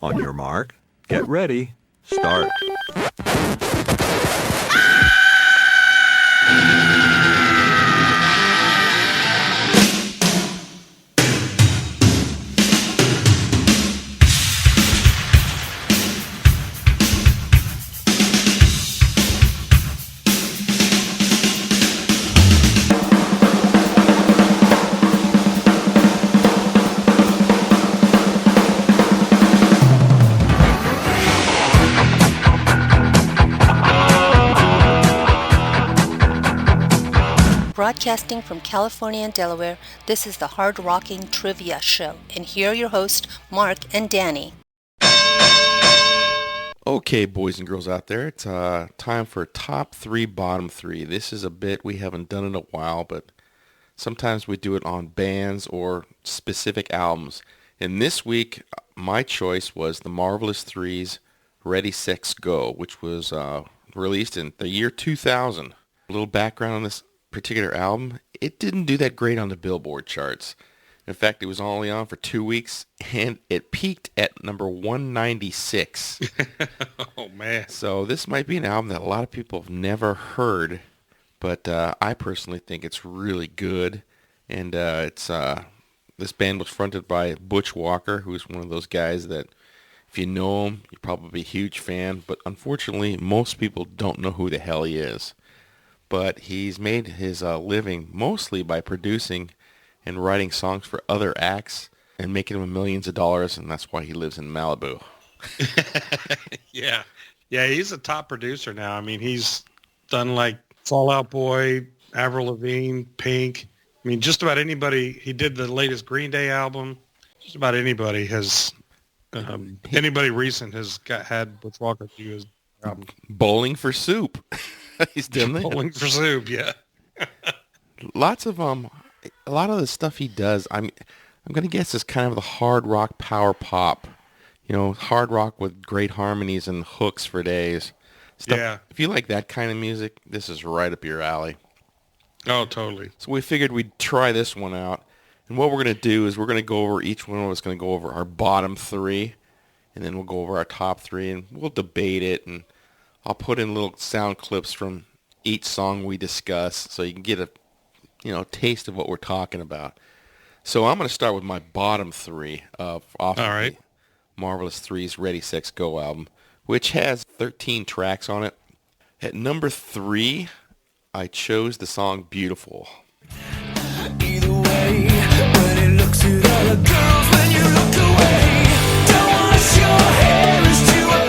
On your mark, get ready, start. Broadcasting from California and Delaware, this is the Hard Rocking Trivia Show, and here are your hosts, Mark and Danny. Okay, boys and girls out there, it's time for top three, bottom three. This is a bit we haven't done in a while, but sometimes we do it on bands or specific albums. And this week, my choice was the Marvelous Three's Ready, Sex, Go, which was released in the year 2000. A little background on this particular album, it didn't do that great on the Billboard charts. In fact, it was only on for 2 weeks, and it peaked at number 196. Oh, man. So this might be an album that a lot of people have never heard, but I personally think it's really good. And this band was fronted by Butch Walker, who's one of those guys that if you know him, you're probably a huge fan, but unfortunately, most people don't know who the hell he is. But he's made his living mostly by producing and writing songs for other acts and making them millions of dollars, and that's why he lives in Malibu. Yeah, he's a top producer now. I mean, he's done like Fall Out Boy, Avril Lavigne, Pink. I mean, just about anybody. He did the latest Green Day album. Just about anybody has, anybody recent has had Butch Walker do his album. Bowling for Soup. He's done that. Bowling for Soup, yeah. Lots of a lot of the stuff he does, I'm gonna guess is kind of the hard rock power pop. You know, hard rock with great harmonies and hooks for days. Stuff. Yeah. If you like that kind of music, this is right up your alley. Oh, totally. So we figured we'd try this one out. And what we're gonna do is we're gonna go over, each one of us gonna go over our bottom three, and then we'll go over our top three, and we'll debate it, and I'll put in little sound clips from each song we discuss so you can get a taste of what we're talking about. So I'm going to start with my bottom three off of the Marvelous Three's Ready, Sex, Go album, which has 13 tracks on it. At number 3, I chose the song Beautiful. Either way, when it looks at all the girls when you look away, don't wash your hair, it's too early.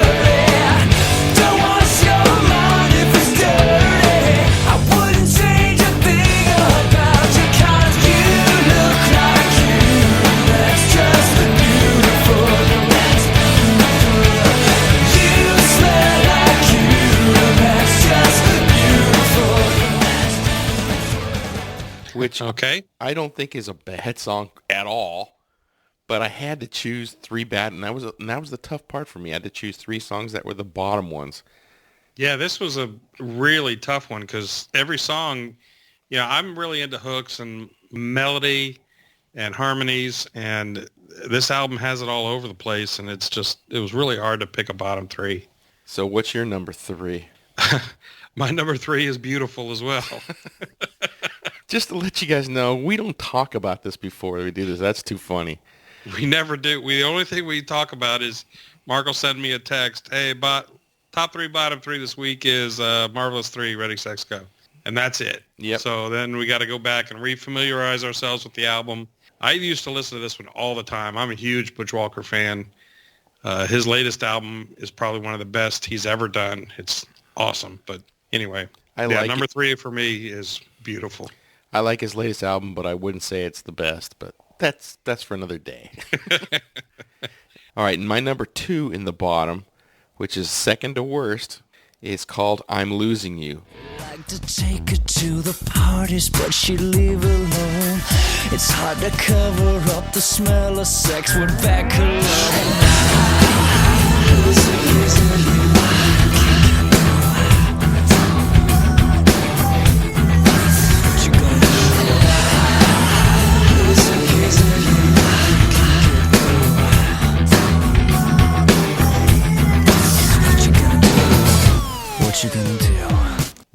Don't wash your mind if it's dirty. I wouldn't change a thing about you, 'cause you look like you. That's just beautiful. That's beautiful. You smell like you. That's just beautiful. That's beautiful. Which Okay. I don't think is a bad song at all, but I had to choose 3 bad, and that was the tough part for me. I had to choose 3 songs that were the bottom ones. Yeah, this was a really tough one because every song, I'm really into hooks and melody and harmonies, and this album has it all over the place, and it was really hard to pick a bottom 3. So what's your number 3? My number 3 is Beautiful as well. Just to let you guys know, we don't talk about this before we do this. That's too funny. We never do. The only thing we talk about is Mark will send me a text, hey, top 3, bottom 3 this week is Marvelous 3, Ready, Sex, Go. And that's it. Yep. So then we got to go back and refamiliarize ourselves with the album. I used to listen to this one all the time. I'm a huge Butch Walker fan. His latest album is probably one of the best he's ever done. It's awesome. But anyway, number 3 for me is Beautiful. I like his latest album, but I wouldn't say it's the best, but that's for another day. All right, and my number 2 in the bottom, which is second to worst, is called I'm Losing You. Like to take her to the parties, but she leave alone. It's hard to cover up the smell of sex when back alone.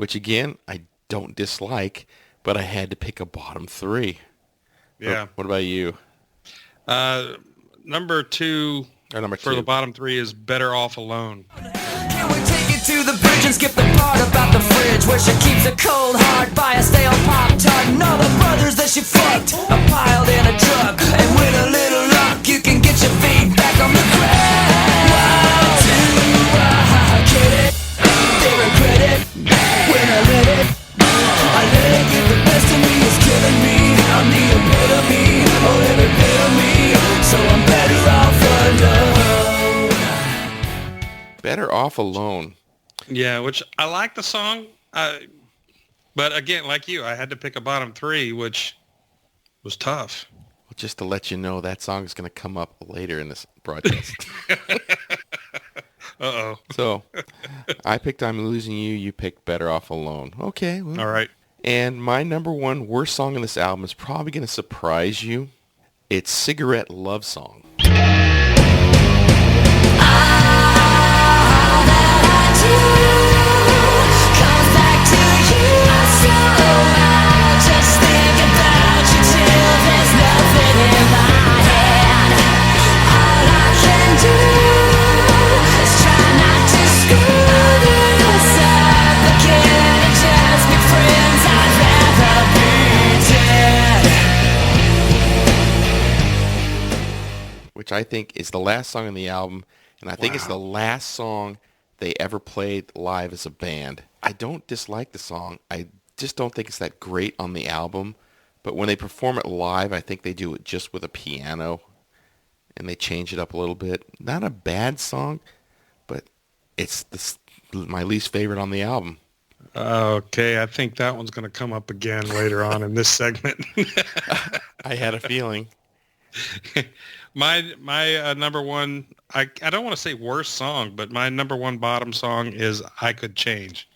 which again, I don't dislike, but I had to pick a bottom 3. Yeah. What about you? Number 2 Or number for 2. the bottom 3 is Better Off Alone. Can we take it to the bridge and skip the part about the fridge where she keeps a cold heart by a stale Pop-Tart and all the brothers that she fucked are piled in a truck. And with a little luck, you can get your feet back on the ground. Why do I get it? They regret it when I let it. I let it get the best of me. It's killing me. I'm the epitome of every bit of me. So I'm better off alone. Better Off Alone. Yeah, which I like the song. But again, like you, I had to pick a bottom 3, which was tough. Well, just to let you know, that song is going to come up later in this broadcast. Uh-oh. So, I picked I'm Losing You. You picked Better Off Alone. Okay. Well. All right. And my number 1 worst song on this album is probably going to surprise you. It's Cigarette Love Song. Which I think is the last song on the album, and I think it's the last song they ever played live as a band. I don't dislike the song. I just don't think it's that great on the album. But when they perform it live, I think they do it just with a piano, and they change it up a little bit. Not a bad song, but it's my least favorite on the album. Okay, I think that one's going to come up again later on in this segment. I had a feeling. My number 1, I don't want to say worst song, but my number 1 bottom song is I Could Change.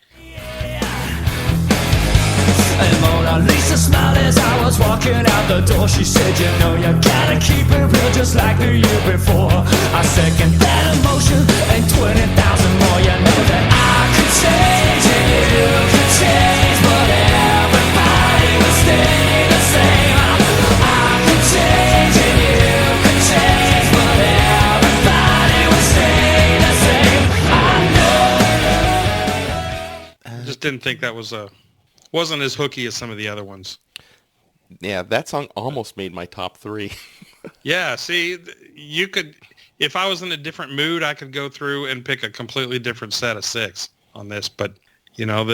And Mona Lisa smiled as I was walking out the door. She said, you know, you gotta keep it real just like the year before. I second that emotion and 20,000 more. You know that I could change and you could change, but everybody would stay the same. I could change and you could change, but everybody would stay the same. I know. Just didn't think that wasn't as hooky as some of the other ones. Yeah, that song almost made my top 3. Yeah, see, you could, if I was in a different mood, I could go through and pick a completely different set of 6 on this. But, you know,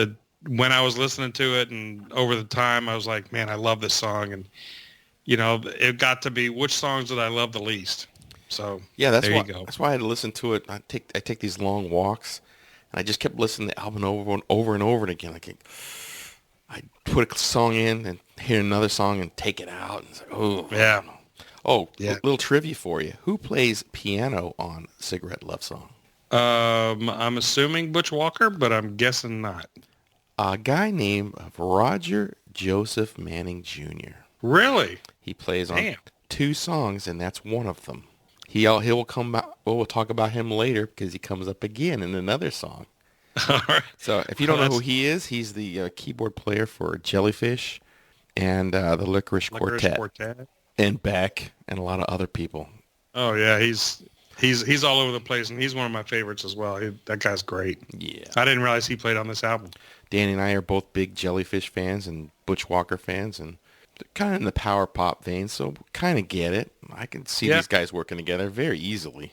when I was listening to it and over the time, I was like, man, I love this song. And, you know, it got to be which songs did I love the least. So, Yeah, that's there why. you go. That's why I had to listen to it. I take these long walks, and I just kept listening to the album over and over and over again. I'd put a song in and hear another song and take it out. And it's like, oh, Yeah. Oh, Yeah. Little trivia for you. Who plays piano on Cigarette Love Song? I'm assuming Butch Walker, but I'm guessing not. A guy named Roger Joseph Manning Jr. Really? He plays on Damn. 2 songs, and that's one of them. He'll come out. We'll talk about him later because he comes up again in another song. All right. So if you don't know That's- who he is, he's the keyboard player for Jellyfish and the Licorice Quartet and Beck and a lot of other people. Oh yeah, he's all over the place, and he's one of my favorites as well. That guy's great. Yeah. I didn't realize he played on this album. Danny and I are both big Jellyfish fans and Butch Walker fans, and kind of in the power pop vein, so kind of get it. I can see these guys working together very easily.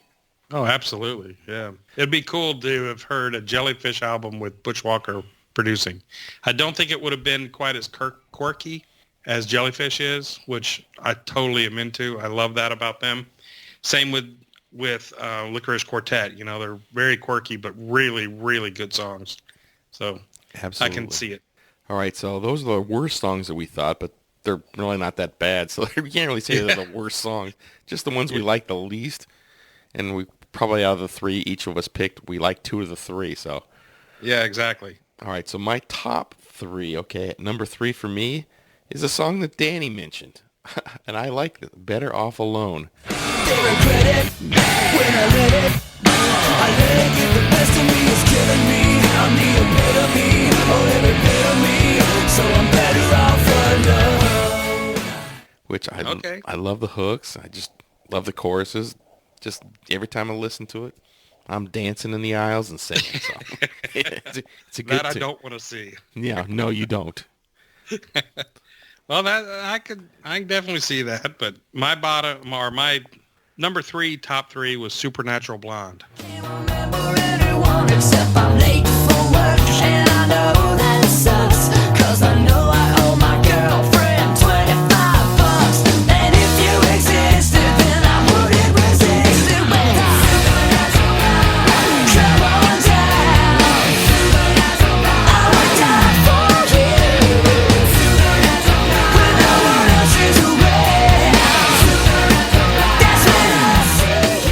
Oh, absolutely. Yeah. It'd be cool to have heard a Jellyfish album with Butch Walker producing. I don't think it would have been quite as quirky as Jellyfish is, which I totally am into. I love that about them. Same with Licorice Quartet. You know, they're very quirky, but really, really good songs. So Absolutely. I can see it. All right, so those are the worst songs that we thought, but they're really not that bad. So we can't really say they're the worst songs. Just the ones we like the least. And we probably out of the 3 each of us picked, we like 2 of the 3. So Yeah, exactly. all right, so my top 3, okay, number 3 for me is a song that Danny mentioned. And I like it, Better Off Alone. They regret it when I let it. I let it get the best of me. It's killing me. I'm the epitome of every which Okay. I love the hooks. I just love the choruses. Just every time I listen to it, I'm dancing in the aisles and singing. So it's a good That I tune. don't want to see. Yeah, no, you don't. Well, that I can definitely see that. But my bottom or my number 3, top 3 was Supernatural Blonde. Can't remember anyone except I'm late for work, and I know that sucks, 'cause I know I owe my girlfriend $25, and if you existed, then I wouldn't resist it. When come on down, I would die for you, when no one else is around. That's when I see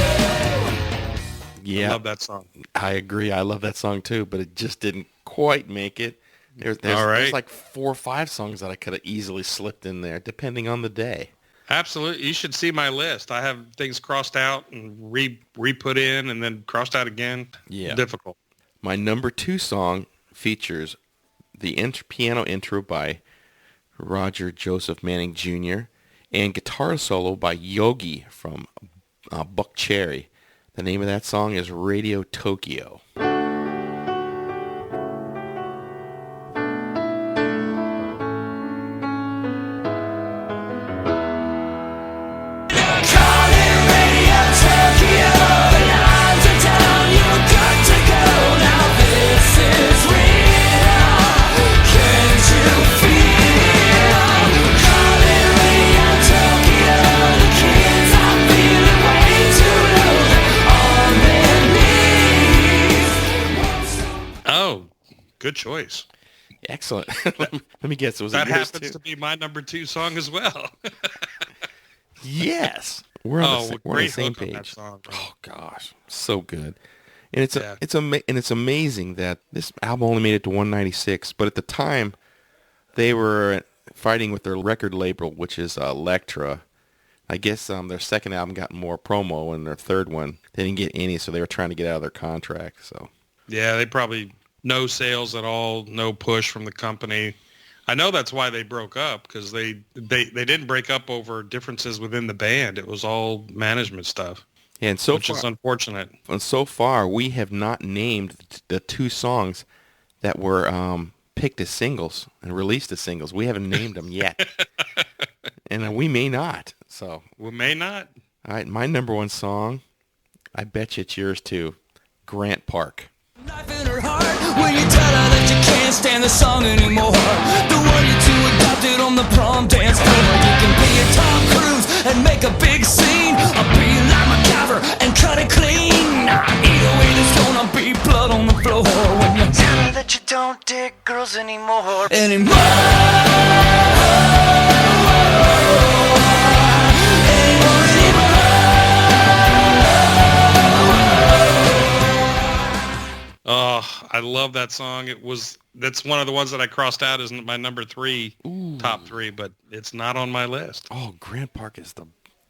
you. Yeah, I love that song. I agree. I love that song too, but it just didn't quite make it. There's All right. there's like 4 or 5 songs that I could have easily slipped in there, depending on the day. Absolutely. You should see my list. I have things crossed out and re-put in and then crossed out again. Yeah. Difficult. My number 2 song features the piano intro by Roger Joseph Manning Jr. and guitar solo by Yogi from Buck Cherry. The name of that song is Radio Tokyo. Calling Radio Tokyo, the lines are down, you're good to go. Now this is real, can't you feel? Calling Radio Tokyo, the kids are feeling way too low. On their knees. Oh, good choice. Excellent. Let me guess. Was That it yours happens too? to be my number 2 song as well. Yes. We're on the, we're on the great same hook on that page. song. Oh gosh, so good. And it's Yeah. it's amazing that this album only made it to 196, but at the time they were fighting with their record label, which is Elektra. I guess their second album got more promo, and their third one they didn't get any, so they were trying to get out of their contract. So Yeah, they probably no sales at all, no push from the company. I know that's why they broke up, because they didn't break up over differences within the band. It was all management stuff, and so which is far, unfortunate. and so far we have not named the 2 songs that were picked as singles and released as singles. We haven't named them yet, and we may not. So, We may not. all right, my number 1 song, I bet you it's yours too, Grant Park. Knife in her heart when you tell her that you can't stand the song anymore. The one you two adopted on the prom dance floor. You can be a Tom Cruise and make a big scene, or be like MacGyver and cut it clean. Either way, there's gonna be blood on the floor when you tell her that you don't dig girls anymore. Oh, I love that song. That's one of the ones that I crossed out as my number 3, top 3, but it's not on my list. Oh, Grant Park is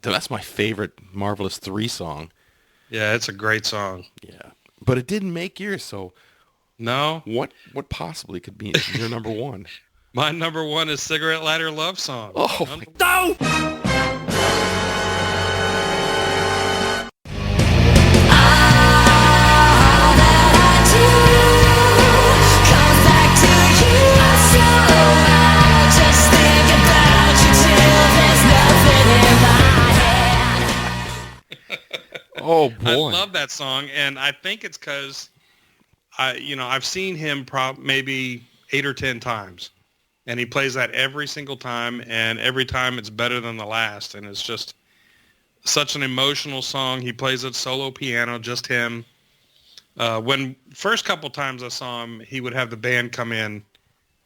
that's my favorite Marvelous 3 song. Yeah, it's a great song. Yeah, but it didn't make yours. So No, what possibly could be your number 1? my number 1 is Cigarette Lighter Love Song. Oh, my oh boy. I love that song, and I think it's because I've seen him maybe 8 or 10 times, and he plays that every single time, and every time it's better than the last, and it's just such an emotional song. He plays it solo piano, just him. When first couple times I saw him, he would have the band come in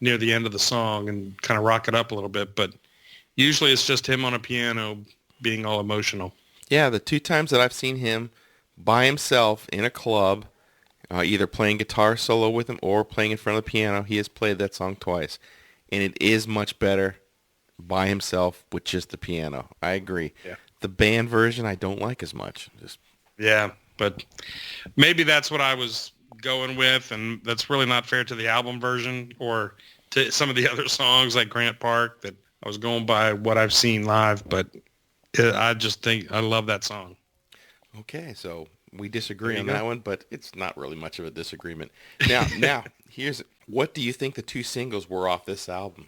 near the end of the song and kind of rock it up a little bit, but usually it's just him on a piano being all emotional. Yeah, the 2 times that I've seen him by himself in a club, either playing guitar solo with him or playing in front of the piano, he has played that song twice. And it is much better by himself with just the piano. I agree. Yeah. The band version I don't like as much. Yeah, but maybe that's what I was going with, and that's really not fair to the album version or to some of the other songs like Grant Park that I was going by what I've seen live, but I just think I love that song. Okay, so we disagree There on you go. that one, but it's not really much of a disagreement. Now, here's what do you think the two singles were off this album?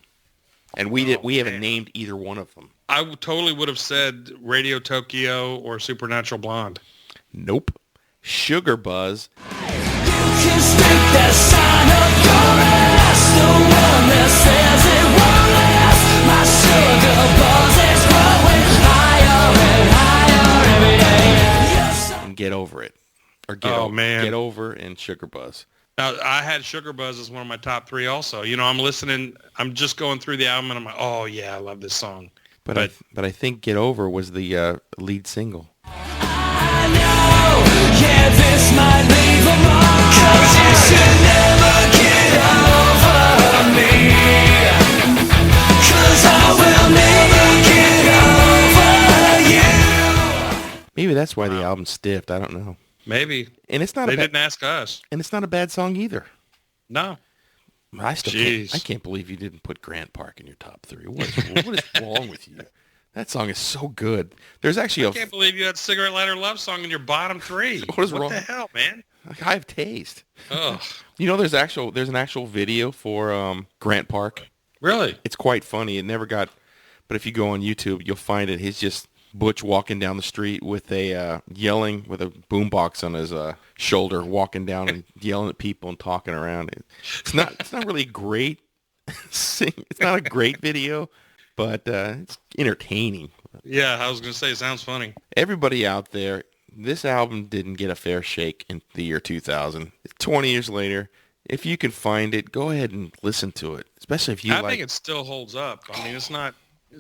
And we haven't man. named either one of them. I totally would have said Radio Tokyo or Supernatural Blonde. Nope. Sugar Buzz. Can stick that sign up your ass. The one that says it won't last. My sugar buzz is growing higher and higher every day. Yes, And Get Over It. Or Oh, man. Get Over and Sugar Buzz. Now, I had Sugar Buzz as one of my top 3 also. You know, I'm listening, I'm just going through the album and I'm like, oh yeah, I love this song. But I think Get Over was the lead single. I know, yeah, this might leave a mark. 'Cause you should never get over me. 'Cause I will never get over you. Maybe that's why the album's stiffed. I don't know. Maybe. And it's not They a didn't ask us. bad song either. No. I still Jeez. I can't believe you didn't put Grant Park in your top 3. What is wrong with you? That song is so good. There's actually I can't believe you had Cigarette Lighter Love Song in your bottom 3. What is what wrong? the hell, man? I have taste. Ugh. You know, there's an actual video for Grant Park. Really? It's quite funny. It never got, but if you go on YouTube, you'll find it. He's just Butch walking down the street with a yelling with a boombox on his shoulder, walking down and yelling at people and talking around. It's not really great. It's not a great video, but it's entertaining. Yeah, I was going to say, it sounds funny. Everybody out there, this album didn't get a fair shake in the year 2000. 20 years later, if you can find it, go ahead and listen to it, especially if you I like. think it still holds up. I mean, it's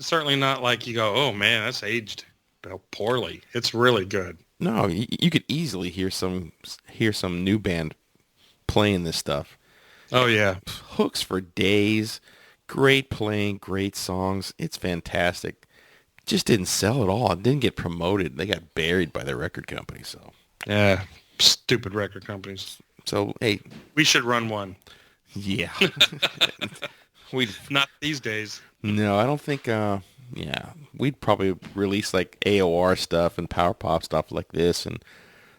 certainly not like you go, oh man, that's aged poorly. It's really good. No, you could easily hear some new band playing this stuff. Oh yeah. Hooks for days, great playing, great songs. It's fantastic. Just didn't sell at all. It didn't get promoted. They got buried by the record company. Yeah. Stupid record companies. So hey, We should run one. yeah, we Not these days. no, I don't think. We'd probably release like AOR stuff and power pop stuff like this, and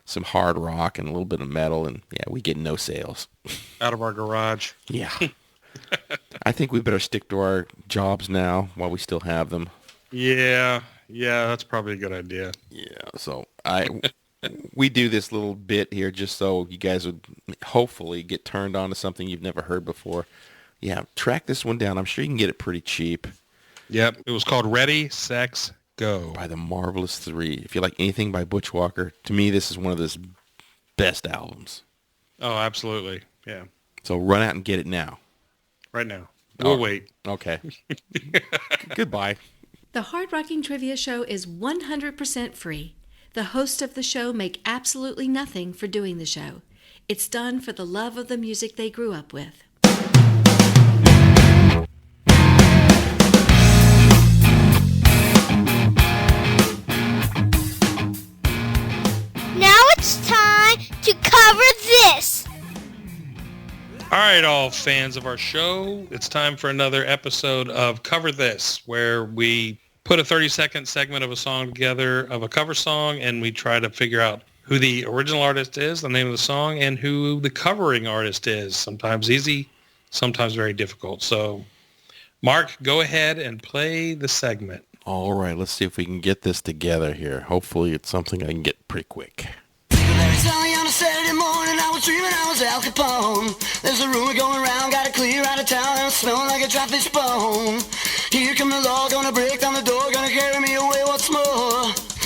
some hard rock and a little bit of metal, and yeah, we get no sales. Out of our garage. Yeah. I think we better stick to our jobs now while we still have them. Yeah. Yeah, that's probably a good idea. Yeah, so we do this little bit here just so you guys would hopefully get turned on to something you've never heard before. Yeah, track this one down. I'm sure you can get it pretty cheap Yep. It was called Ready, Sex, Go. by the Marvelous Three. If you like anything by Butch Walker, to me this is one of his best albums. Oh, absolutely. Yeah. So run out and get it now. Right now. We'll wait. Okay. Goodbye. The Hard Rocking Trivia Show is 100% free. The hosts of the show make absolutely nothing for doing the show. It's done for the love of the music they grew up with. Now it's time to cover this. All right, all fans of our show, it's time for another episode of Cover This, where we put a 30-second segment of a song together of a cover song, and we try to figure out who the original artist is, the name of the song, and who the covering artist is. Sometimes easy, sometimes very difficult. So, Mark, go ahead and play the segment. All right, let's see if we can get this together here. Hopefully it's something I can get pretty quick. Very early on a Saturday morning, I was dreaming I was Al Capone. There's a rumor going around, got to clear out of town, and I'm smelling like a dry fish bone. Here come the law, gonna break down the door, gonna carry me away once more.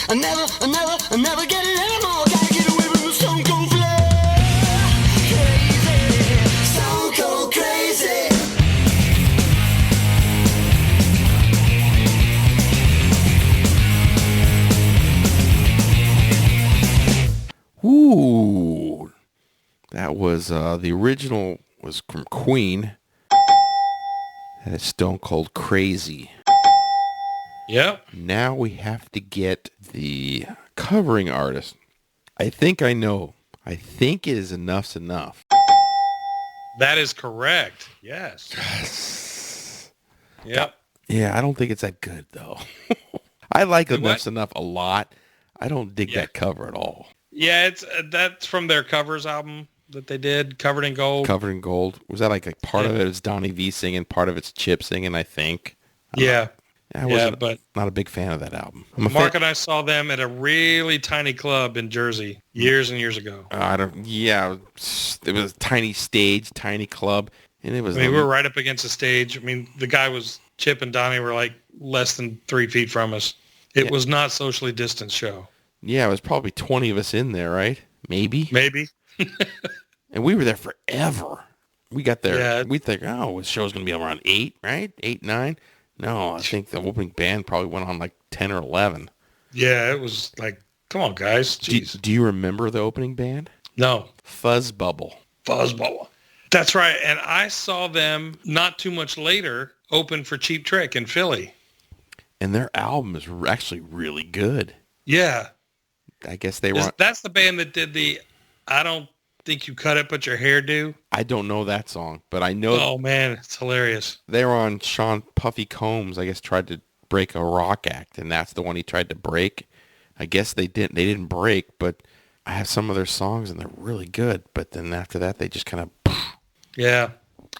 I never get it anymore. Gotta get away from the stone cold flare. Crazy, stone cold crazy. Ooh, that was the original was from Queen. That is Stone Cold Crazy. Yep. Now we have to get the covering artist. I think I know. I think it is Enough's Enough. That is correct. Yes. Yep. Yeah, I don't think it's that good, though. I like What? Enough's Enough a lot. I don't dig Yeah. that cover at all. Yeah, it's that's from their covers album that they did, Covered in Gold. Covered in Gold. Was that like a part of it was Donnie V singing, part of it's Chip singing, I think. Yeah. I Yeah, wasn't but not a big fan of that album. I'm a Mark fan. and I saw them at a really tiny club in Jersey years and years ago. I don't. Yeah, it was a tiny stage, tiny club, and it was. I mean, we were right up against the stage. I mean, the guy was, Chip and Donnie were like less than 3 feet from us. It was not socially distanced show. Yeah, it was probably 20 of us in there, right? Maybe. Maybe. And we were there forever. We got there. Yeah. We think, oh, the show's going to be around 8, right? 8, 9? No, I think the opening band probably went on like 10 or 11. Yeah, it was like, come on, guys. Jeez. Do you remember the opening band? No. Fuzz Bubble. Fuzzball. That's right. And I saw them not too much later open for Cheap Trick in Philly. And their album is actually really good. Yeah. I guess they were. That's the band that did the I Don't Think You Cut It, But Your Hair Do. I don't know that song, but I know Oh, man. It's hilarious. they were on Sean Puffy Combs, I guess, tried to break a rock act, and that's the one he tried to break. I guess they didn't break, but I have some of their songs, and they're really good. But then after that, they just kind of, Yeah.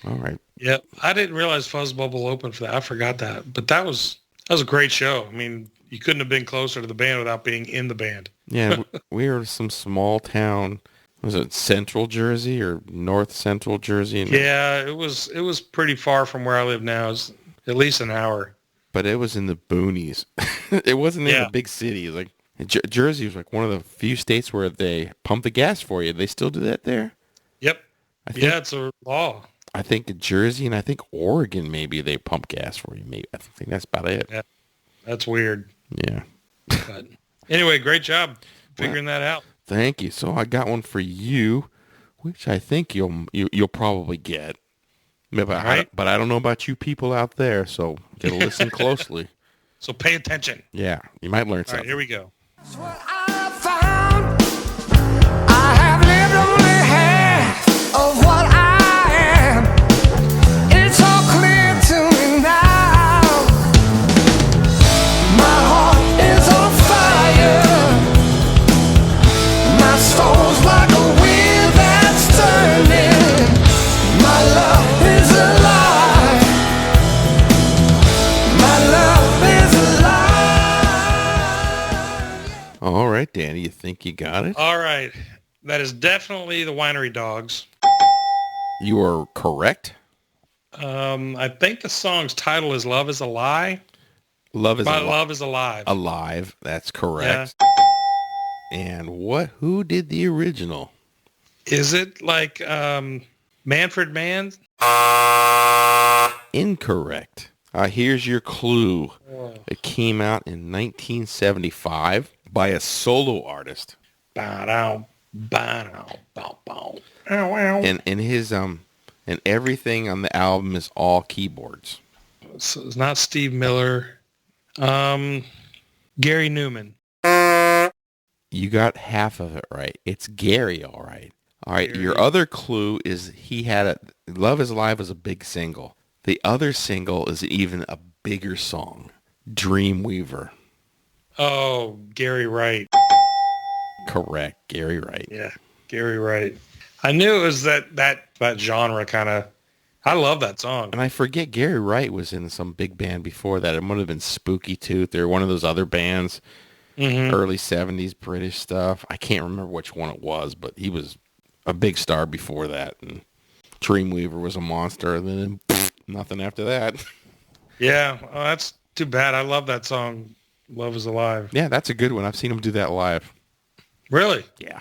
all right. Yep. I didn't realize Fuzzbubble opened for that. I forgot that. But that was a great show. I mean, you couldn't have been closer to the band without being in the band. Yeah, we were some small town. Was it Central Jersey or North Central Jersey? And Yeah, it was pretty far from where I live now. It's at least an hour. But it was in the boonies. It wasn't in Yeah. the big cities. Like Jersey was like one of the few states where they pump the gas for you. They still do that there? Yep. I think, Yeah, it's a law. I think in Jersey and I think Oregon maybe they pump gas for you. Maybe I think that's about it. Yeah. That's weird. Yeah. But anyway, great job figuring that out. Thank you. So I got one for you, which I think you'll probably get. But but I don't know about you people out there, so you gotta listen closely. So pay attention. Yeah, you might learn All right, something. here we go. That's what I found. I have lived only half of what I am. It's all clear to me now. My heart is on fire. My soul's like a wheel that's turning. My love is alive. My love is alive. All right, Danny, you think you got it? All right. That is definitely the Winery Dogs. You are correct. I think the song's title is Love is a Lie. Love is My Love is Alive. alive. That's correct. And who did the original? Is it like Manfred Mann? Incorrect. Here's your clue. It came out in 1975 by a solo artist. Bow, bow, bow, bow. Ow, ow. And his and everything on the album is all keyboards. So it's not Steve Miller. Gary Newman. You got half of it right. It's Gary, all right. All right, your other clue is he had Love is Alive was a big single. The other single is even a bigger song, Dreamweaver. Oh, Gary Wright. Correct, Gary Wright. Yeah, Gary Wright. I knew it was that genre kind of. I love that song. And I forget Gary Wright was in some big band before that. It might have been Spooky Tooth. They were one of those other bands, early 70s British stuff. I can't remember which one it was, but he was a big star before that. And Dreamweaver was a monster. And then nothing after that. Yeah, oh, that's too bad. I love that song, Love is Alive. Yeah, that's a good one. I've seen him do that live. Really? Yeah.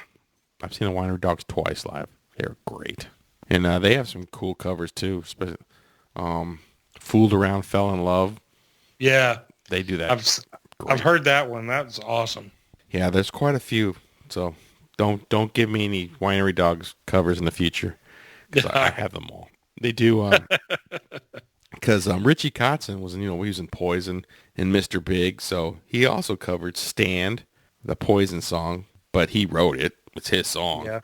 I've seen the Winery Dogs twice live. They're great. And they have some cool covers, too. Fooled Around, Fell in Love. Yeah. They do that. I've heard that one. That's awesome. Yeah, there's quite a few. So don't give me any Winery Dogs covers in the future. Because I have them all. They do. Because Richie Kotzen was, he was in Poison and Mr. Big. So he also covered Stand, the Poison song. But he wrote it. It's his song. Yeah.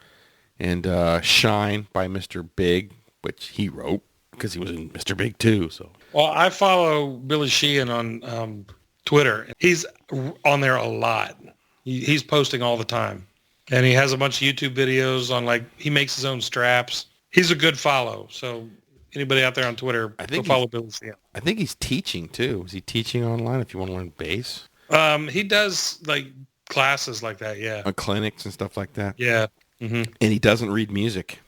And Shine by Mr. Big, which he wrote because he was in Mr. Big too. So Well, I follow Billy Sheehan on Twitter. He's on there a lot. He's posting all the time. And he has a bunch of YouTube videos on, like, he makes his own straps. He's a good follow. So anybody out there on Twitter, go follow Billy Sheehan. I think he's teaching, too. Is he teaching online if you want to learn bass? He does, like, classes like that, yeah. On clinics and stuff like that? Yeah. Mm-hmm. And he doesn't read music.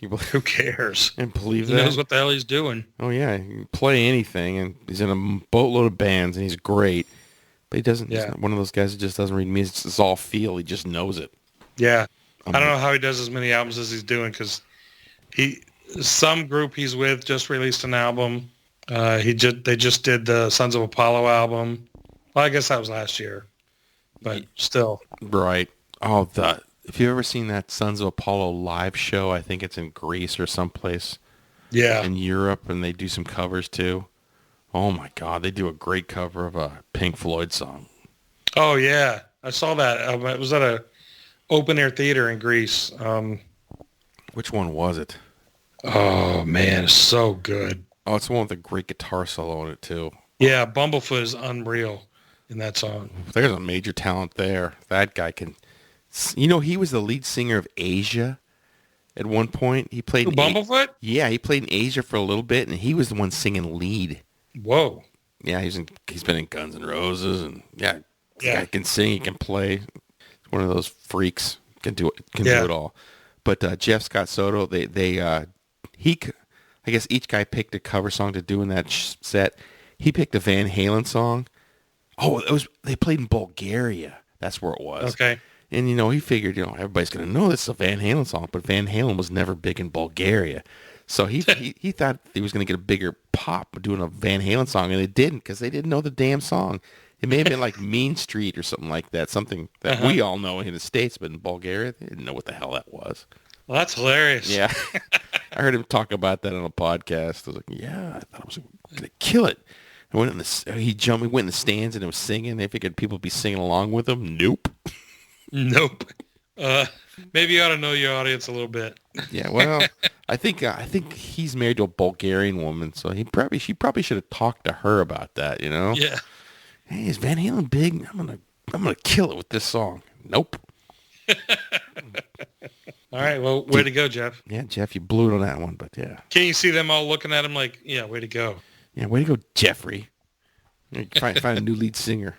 Who cares? And believe He that? knows what the hell he's doing. Oh, yeah. He can play anything, and he's in a boatload of bands, and he's great. But he doesn't. He's not one of those guys that just doesn't read music. It's all feel. He just knows it. Yeah. I don't know how he does as many albums as he's doing, because some group he's with just released an album. They just did the Sons of Apollo album. Well, I guess that was last year, but still. Right. Oh, if you've ever seen that Sons of Apollo live show, I think it's in Greece or someplace. Yeah. In Europe, and they do some covers too. Oh my God, they do a great cover of a Pink Floyd song. Oh yeah, I saw that. It was at a open air theater in Greece. Which one was it? Oh man, it's so good. Oh, it's the one with a great guitar solo in it too. Yeah, Bumblefoot is unreal in that song. There's a major talent there. That guy can. He was the lead singer of Asia. At one point, he played Bumblefoot. Yeah, he played in Asia for a little bit, and he was the one singing lead. Whoa. Yeah, he's been in Guns N' Roses, and this guy can sing, he can play. He's one of those freaks. Can do it all. But Jeff Scott Soto, I guess each guy picked a cover song to do in that set. He picked a Van Halen song. Oh, they played in Bulgaria. That's where it was. Okay. And, he figured, everybody's going to know this is a Van Halen song, but Van Halen was never big in Bulgaria. So he thought he was going to get a bigger pop doing a Van Halen song, and it didn't, because they didn't know the damn song. It may have been like Mean Street or something like that, something that we all know in the States, but in Bulgaria, they didn't know what the hell that was. Well, that's hilarious. Yeah. I heard him talk about that on a podcast. I was like, yeah, I thought I was going to kill it. He went in the stands and it was singing. They figured people would be singing along with him. Nope. Nope. Maybe you ought to know your audience a little bit. Yeah, well, I think he's married to a Bulgarian woman, so she probably should have talked to her about that, Yeah. Hey, is Van Halen big? I'm gonna kill it with this song. Nope. All right, well, way to go, Jeff. Yeah, Jeff, you blew it on that one, but yeah. Can you see them all looking at him like, yeah, way to go. Yeah, way to go, Jeffrey. Find a new lead singer.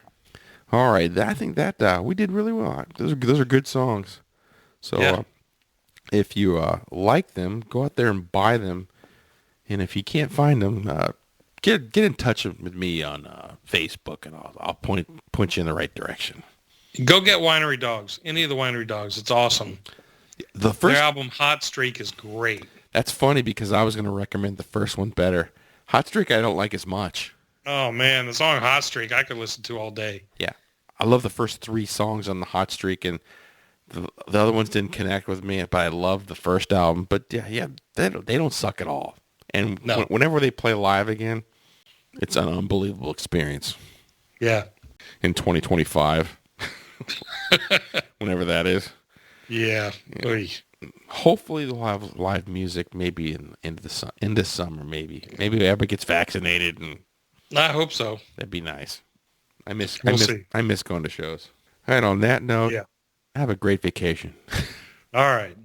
All right, I think that we did really well. Those are good songs. So if you like them, go out there and buy them. And if you can't find them, get in touch with me on Facebook, and I'll point you in the right direction. Go get Winery Dogs. Any of the Winery Dogs. It's awesome. Their album Hot Streak is great. That's funny, because I was going to recommend the first one better. Hot Streak I don't like as much. Oh, man. The song Hot Streak I could listen to all day. Yeah. I love the first 3 songs on the Hot Streak, and the other ones didn't connect with me, but I loved the first album. But yeah, they don't suck at all. And whenever they play live again, it's an unbelievable experience. Yeah. In 2025. Whenever that is. Yeah. Hopefully they'll have live music maybe in this summer, maybe. Maybe everybody gets vaccinated, and I hope so. That'd be nice. I miss going to shows. All right, on that note, have a great vacation. All right.